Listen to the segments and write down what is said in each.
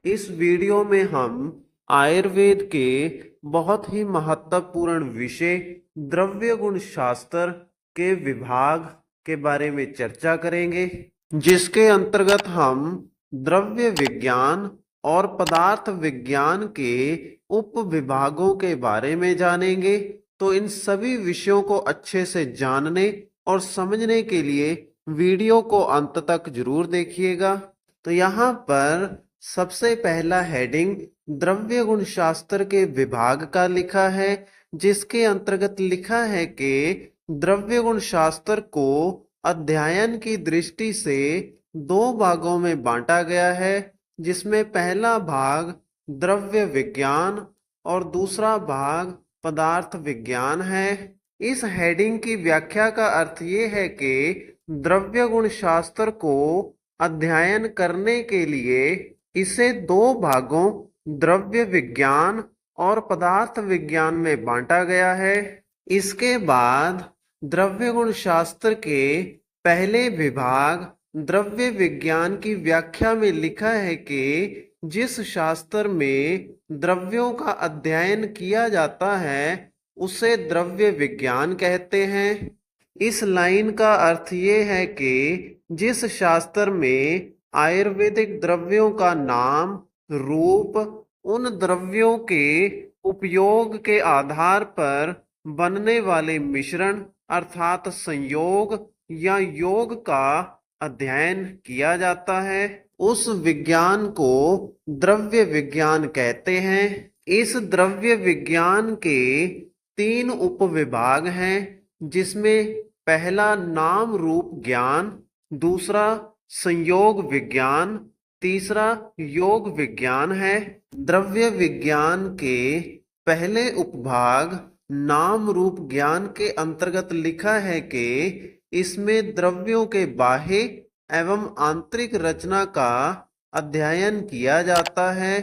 इस वीडियो में हम आयुर्वेद के बहुत ही महत्वपूर्ण विषय द्रव्य गुण शास्त्र के विभाग के बारे में चर्चा करेंगे, जिसके अंतर्गत हम द्रव्य विज्ञान और पदार्थ विज्ञान के उप विभागों के बारे में जानेंगे। तो इन सभी विषयों को अच्छे से जानने और समझने के लिए वीडियो को अंत तक जरूर देखिएगा। तो यहाँ पर सबसे पहला हेडिंग द्रव्य गुण शास्त्र के विभाग का लिखा है, जिसके अंतर्गत लिखा है कि द्रव्य गुण शास्त्र को अध्ययन की दृष्टि से दो भागों में बांटा गया है, जिसमें पहला भाग द्रव्य विज्ञान और दूसरा भाग पदार्थ विज्ञान है। इस हेडिंग की व्याख्या का अर्थ ये है कि द्रव्य गुण शास्त्र को अध्ययन करने के लिए इसे दो भागों द्रव्य विज्ञान और पदार्थ विज्ञान में बांटा गया है। इसके बाद द्रव्य गुण शास्त्र के पहले विभाग द्रव्य विज्ञान की व्याख्या में लिखा है कि जिस शास्त्र में द्रव्यों का अध्ययन किया जाता है उसे द्रव्य विज्ञान कहते हैं। इस लाइन का अर्थ ये है कि जिस शास्त्र में आयुर्वेदिक द्रव्यों का नाम, रूप, उन द्रव्यों के उपयोग के आधार पर बनने वाले मिश्रण अर्थात संयोग या योग का अध्ययन किया जाता है, उस विज्ञान को द्रव्य विज्ञान कहते हैं। इस द्रव्य विज्ञान के तीन उपविभाग हैं, जिसमें पहला नाम रूप ज्ञान, दूसरा संयोग विज्ञान, तीसरा योग विज्ञान है। द्रव्य विज्ञान के पहले उपभाग नाम रूप ज्ञान के अंतर्गत लिखा है कि इसमें द्रव्यों के बाह्य एवं आंतरिक रचना का अध्ययन किया जाता है।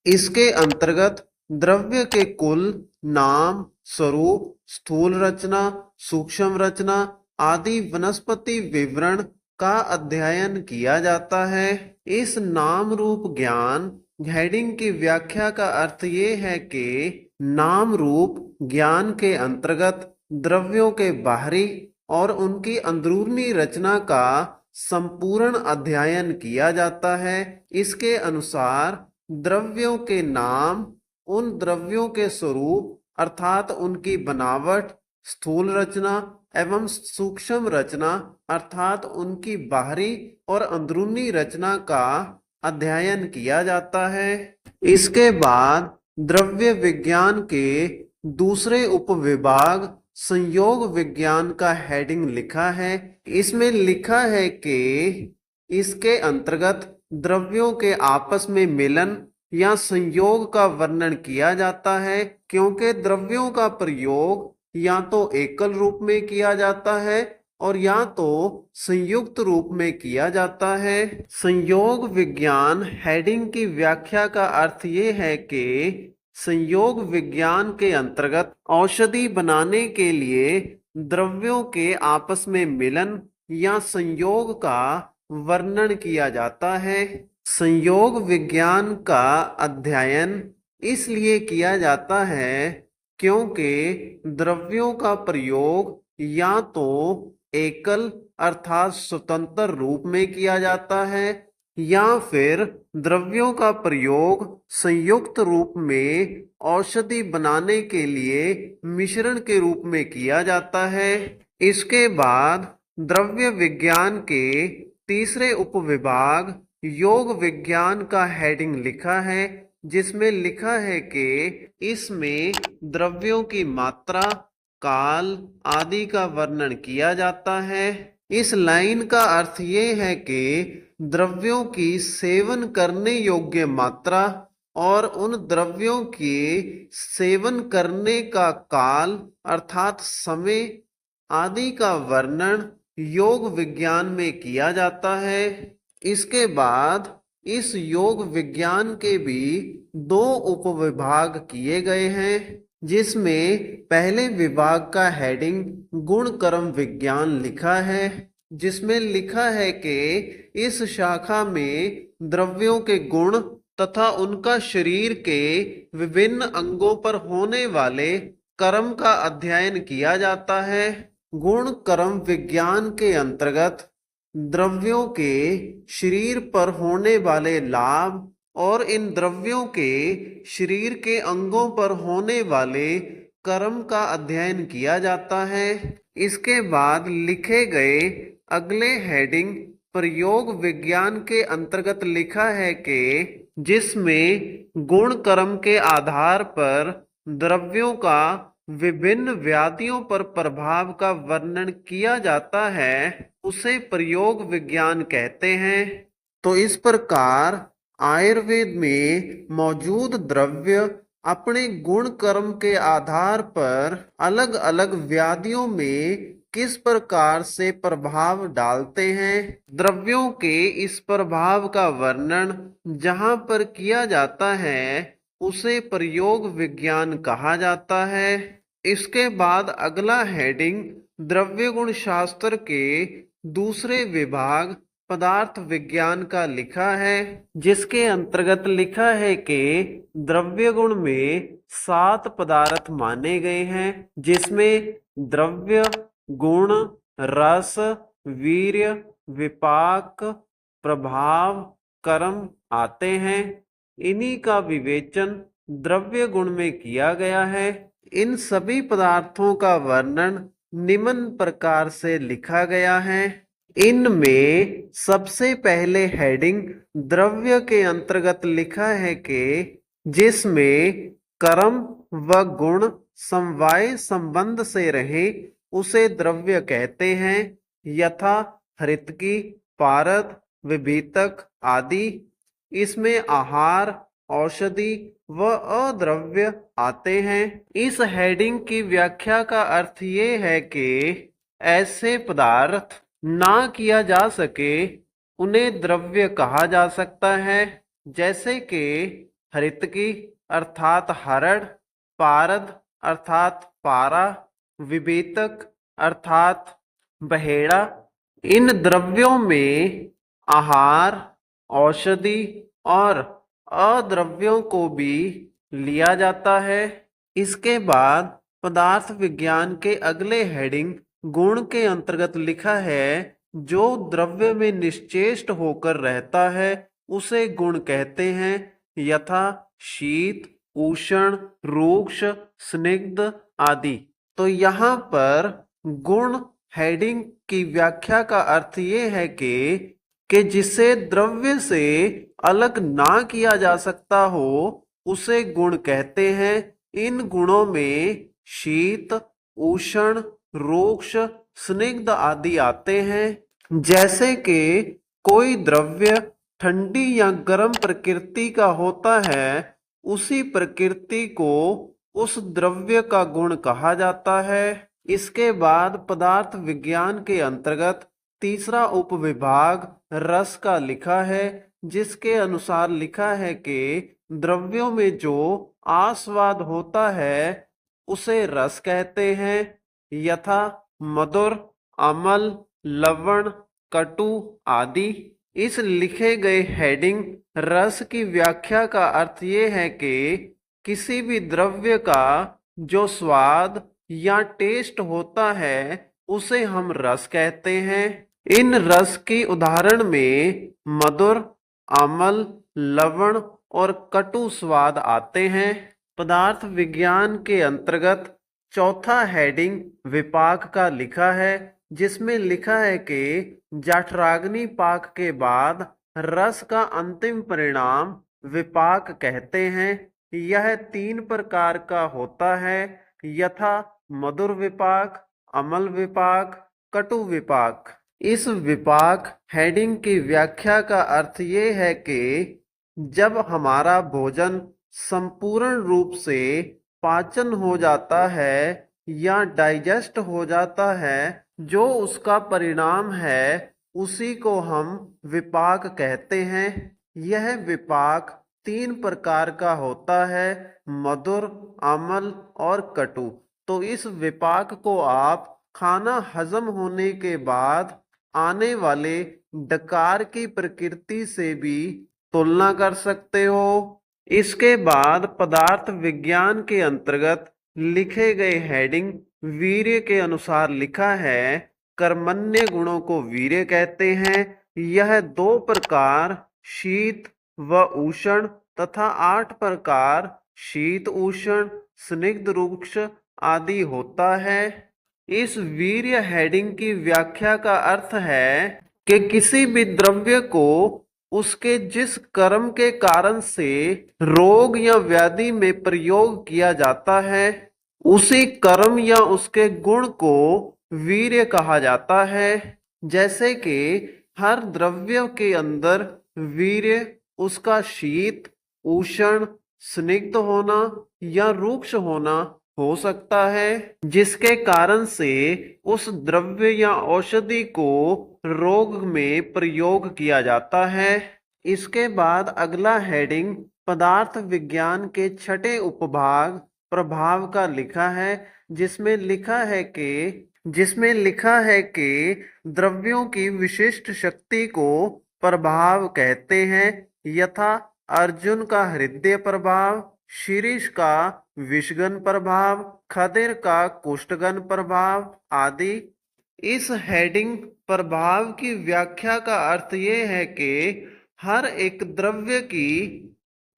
इसके अंतर्गत द्रव्य के कुल, नाम, स्वरूप, स्थूल रचना, सूक्ष्म रचना आदि वनस्पति विवरण का अध्ययन किया जाता है। इस नाम रूप ज्ञान हेडिंग की व्याख्या का अर्थ ये है कि नाम रूप ज्ञान के अंतर्गत द्रव्यों के बाहरी और उनकी अंदरूनी रचना का संपूर्ण अध्ययन किया जाता है। इसके अनुसार द्रव्यों के नाम, उन द्रव्यों के स्वरूप अर्थात उनकी बनावट, स्थूल रचना एवं सूक्ष्म रचना अर्थात उनकी बाहरी और अंदरूनी रचना का अध्ययन किया जाता है। इसके बाद द्रव्य विज्ञान के दूसरे उपविभाग संयोग विज्ञान का हेडिंग लिखा है। इसमें लिखा है कि इसके अंतर्गत द्रव्यों के आपस में मिलन या संयोग का वर्णन किया जाता है, क्योंकि द्रव्यों का प्रयोग या तो एकल रूप में किया जाता है और या तो संयुक्त रूप में किया जाता है। संयोग विज्ञान हेडिंग की व्याख्या का अर्थ ये है कि संयोग विज्ञान के अंतर्गत औषधि बनाने के लिए द्रव्यों के आपस में मिलन या संयोग का वर्णन किया जाता है। संयोग विज्ञान का अध्ययन इसलिए किया जाता है क्योंकि द्रव्यों का प्रयोग या तो एकल अर्थात स्वतंत्र रूप में किया जाता है या फिर द्रव्यों का प्रयोग संयुक्त रूप में औषधि बनाने के लिए मिश्रण के रूप में किया जाता है। इसके बाद द्रव्य विज्ञान के तीसरे उपविभाग योग विज्ञान का हेडिंग लिखा है, जिसमें लिखा है कि इसमें द्रव्यों की मात्रा, काल आदि का वर्णन किया जाता है। इस लाइन का अर्थ ये है कि द्रव्यों की सेवन करने योग्य मात्रा और उन द्रव्यों के सेवन करने का काल अर्थात समय आदि का वर्णन योग विज्ञान में किया जाता है। इसके बाद इस योग विज्ञान के भी दो उपविभाग किए गए हैं, जिसमें पहले विभाग का हेडिंग गुण कर्म विज्ञान लिखा है, जिसमें लिखा है कि इस शाखा में द्रव्यों के गुण तथा उनका शरीर के विभिन्न अंगों पर होने वाले कर्म का अध्ययन किया जाता है। गुण कर्म विज्ञान के अंतर्गत द्रव्यों के शरीर पर होने वाले लाभ और इन द्रव्यों के शरीर के अंगों पर होने वाले कर्म का अध्ययन किया जाता है। इसके बाद लिखे गए अगले हेडिंग प्रयोग विज्ञान के अंतर्गत लिखा है कि जिसमें गुण कर्म के आधार पर द्रव्यों का विभिन्न व्याधियों पर प्रभाव का वर्णन किया जाता है उसे प्रयोग विज्ञान कहते हैं। तो इस प्रकार आयुर्वेद में मौजूद द्रव्य अपने गुण कर्म के आधार पर अलग अलग व्याधियों में किस प्रकार से प्रभाव डालते हैं। द्रव्यों के इस प्रभाव का वर्णन जहां पर किया जाता है उसे प्रयोग विज्ञान कहा जाता है। इसके बाद अगला हेडिंग द्रव्य गुण शास्त्र के दूसरे विभाग पदार्थ विज्ञान का लिखा है, जिसके अंतर्गत लिखा है कि द्रव्य गुण में 7 पदार्थ माने गए हैं, जिसमें द्रव्य गुण रस वीर्य विपाक प्रभाव कर्म आते हैं। इन्हीं का विवेचन द्रव्य गुण में किया गया है। इन सभी पदार्थों का वर्णन निम्न प्रकार से लिखा गया है। इनमें सबसे पहले हेडिंग द्रव्य के अंतर्गत लिखा है कि जिसमें कर्म व गुण समवाय संबंध से रहे उसे द्रव्य कहते हैं, यथा हृतकी पारद विभीतक आदि। इसमें आहार औषधि व अद्रव्य आते हैं। इस हेडिंग की व्याख्या का अर्थ ये है कि ऐसे पदार्थ ना किया जा सके उन्हें द्रव्य कहा जा सकता है, जैसे कि हृतकी अर्थात हरड़, पारद अर्थात पारा, विभीतक अर्थात बहेड़ा। इन द्रव्यों में आहार औषधि और अद्रव्यों को भी लिया जाता है। इसके बाद पदार्थ विज्ञान के अगले हेडिंग गुण के अंतर्गत लिखा है जो द्रव्य में निश्चेष्ट होकर रहता है उसे गुण कहते हैं, यथा शीत उष्ण रूक्ष स्निग्ध आदि। तो यहाँ पर गुण हेडिंग की व्याख्या का अर्थ ये है कि जिसे द्रव्य से अलग ना किया जा सकता हो उसे गुण कहते हैं। इन गुणों में शीत उष्ण रूक्ष स्निग्ध आदि आते हैं। जैसे कि कोई द्रव्य ठंडी या गर्म प्रकृति का होता है उसी प्रकृति को उस द्रव्य का गुण कहा जाता है। इसके बाद पदार्थ विज्ञान के अंतर्गत तीसरा उपविभाग रस का लिखा है, जिसके अनुसार लिखा है कि द्रव्यों में जो आस्वाद होता है उसे रस कहते हैं, यथा मधुर अम्ल लवण कटु आदि। इस लिखे गए हेडिंग रस की व्याख्या का अर्थ ये है कि किसी भी द्रव्य का जो स्वाद या टेस्ट होता है उसे हम रस कहते हैं। इन रस की उदाहरण में मधुर अम्ल लवण और कटु स्वाद आते हैं। पदार्थ विज्ञान के अंतर्गत चौथा हेडिंग विपाक का लिखा है, जिसमें लिखा है कि जठराग्नि पाक के बाद रस का अंतिम परिणाम विपाक कहते हैं। यह 3 प्रकार का होता है, यथा मधुर विपाक अम्ल विपाक कटु विपाक। इस विपाक हेडिंग की व्याख्या का अर्थ ये है कि जब हमारा भोजन संपूर्ण रूप से पाचन हो जाता है या डाइजेस्ट हो जाता है, जो उसका परिणाम है उसी को हम विपाक कहते हैं। यह विपाक 3 प्रकार का होता है, मधुर अम्ल और कटु। तो इस विपाक को आप खाना हजम होने के बाद आने वाले डकार की प्रकृति से भी तुलना कर सकते हो। इसके बाद पदार्थ विज्ञान के अंतर्गत लिखे गए हेडिंग वीर्य के अनुसार लिखा है, कर्मण्य गुणों को वीर्य कहते हैं। यह 2 प्रकार शीत व उष्ण तथा 8 प्रकार शीत उष्ण स्निग्ध रुक्ष आदि होता है। इस वीर्य हेडिंग की व्याख्या का अर्थ है कि किसी भी द्रव्य को उसके जिस कर्म के कारण से रोग या व्याधि में प्रयोग किया जाता है, उसी कर्म या उसके गुण को वीर्य कहा जाता है। जैसे कि हर द्रव्य के अंदर वीर्य उसका शीत उष्ण स्निग्ध होना या रुक्ष होना हो सकता है, जिसके कारण से उस द्रव्य या औषधि को रोग में प्रयोग किया जाता है। इसके बाद अगला हेडिंग पदार्थ विज्ञान के 6ठे उपभाग प्रभाव का लिखा है, जिसमें लिखा है कि द्रव्यों की विशिष्ट शक्ति को प्रभाव कहते हैं, यथा अर्जुन का हृदय प्रभाव, शिरीष का विषगन प्रभाव, खदिर का कुष्ठगन प्रभाव आदि। इस हेडिंग प्रभाव की व्याख्या का अर्थ ये है कि हर एक द्रव्य की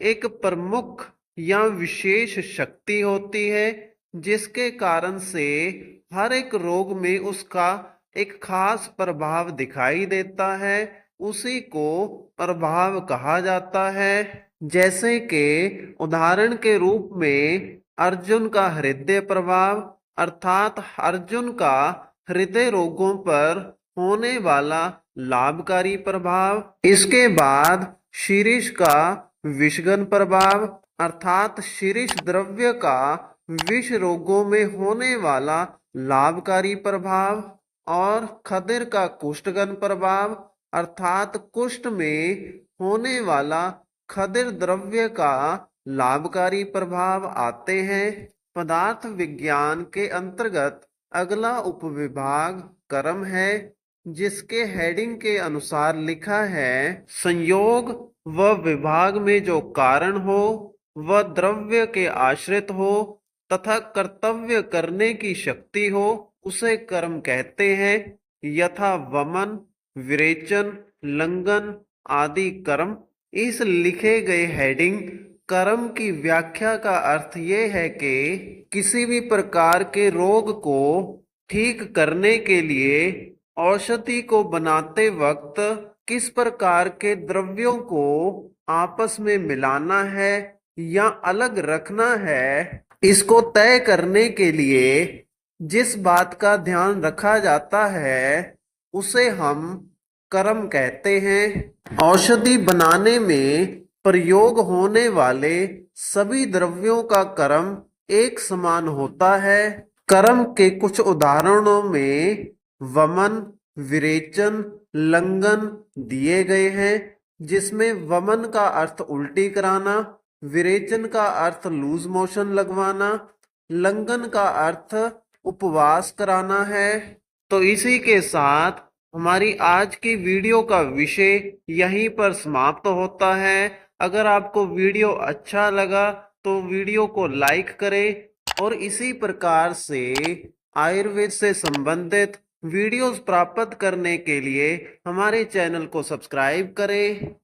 एक प्रमुख या विशेष शक्ति होती है, जिसके कारण से हर एक रोग में उसका एक खास प्रभाव दिखाई देता है, उसी को प्रभाव कहा जाता है। जैसे कि उदाहरण के रूप में अर्जुन का हृदय प्रभाव अर्थात अर्जुन का हृदय रोगों पर होने वाला लाभकारी प्रभाव। इसके बाद शिरीष का विषगन प्रभाव अर्थात शिरीष द्रव्य का विष रोगों में होने वाला लाभकारी प्रभाव, और खदिर का कुष्ठगन प्रभाव अर्थात कुष्ठ में होने वाला खदिर द्रव्य का लाभकारी प्रभाव आते हैं। पदार्थ विज्ञान के अंतर्गत अगला उपविभाग कर्म है, जिसके हेडिंग के अनुसार लिखा है, संयोग व विभाग में जो कारण हो वह द्रव्य के आश्रित हो तथा कर्तव्य करने की शक्ति हो, उसे कर्म कहते हैं, यथा वमन विरेचन लंघन आदि कर्म। इस लिखे गए हेडिंग कर्म की व्याख्या का अर्थ ये है कि किसी भी प्रकार के रोग को ठीक करने के लिए औषधि को बनाते वक्त किस प्रकार के द्रव्यों को आपस में मिलाना है या अलग रखना है, इसको तय करने के लिए जिस बात का ध्यान रखा जाता है उसे हम कर्म कहते हैं। औषधि बनाने में प्रयोग होने वाले सभी द्रव्यों का कर्म एक समान होता है। कर्म के कुछ उदाहरणों में वमन विरेचन लंघन दिए गए हैं, जिसमें वमन का अर्थ उल्टी कराना, विरेचन का अर्थ लूज मोशन लगवाना, लंघन का अर्थ उपवास कराना है। तो इसी के साथ हमारी आज की वीडियो का विषय यहीं पर समाप्त होता है। अगर आपको वीडियो अच्छा लगा तो वीडियो को लाइक करें और इसी प्रकार से आयुर्वेद से संबंधित वीडियोस प्राप्त करने के लिए हमारे चैनल को सब्सक्राइब करें।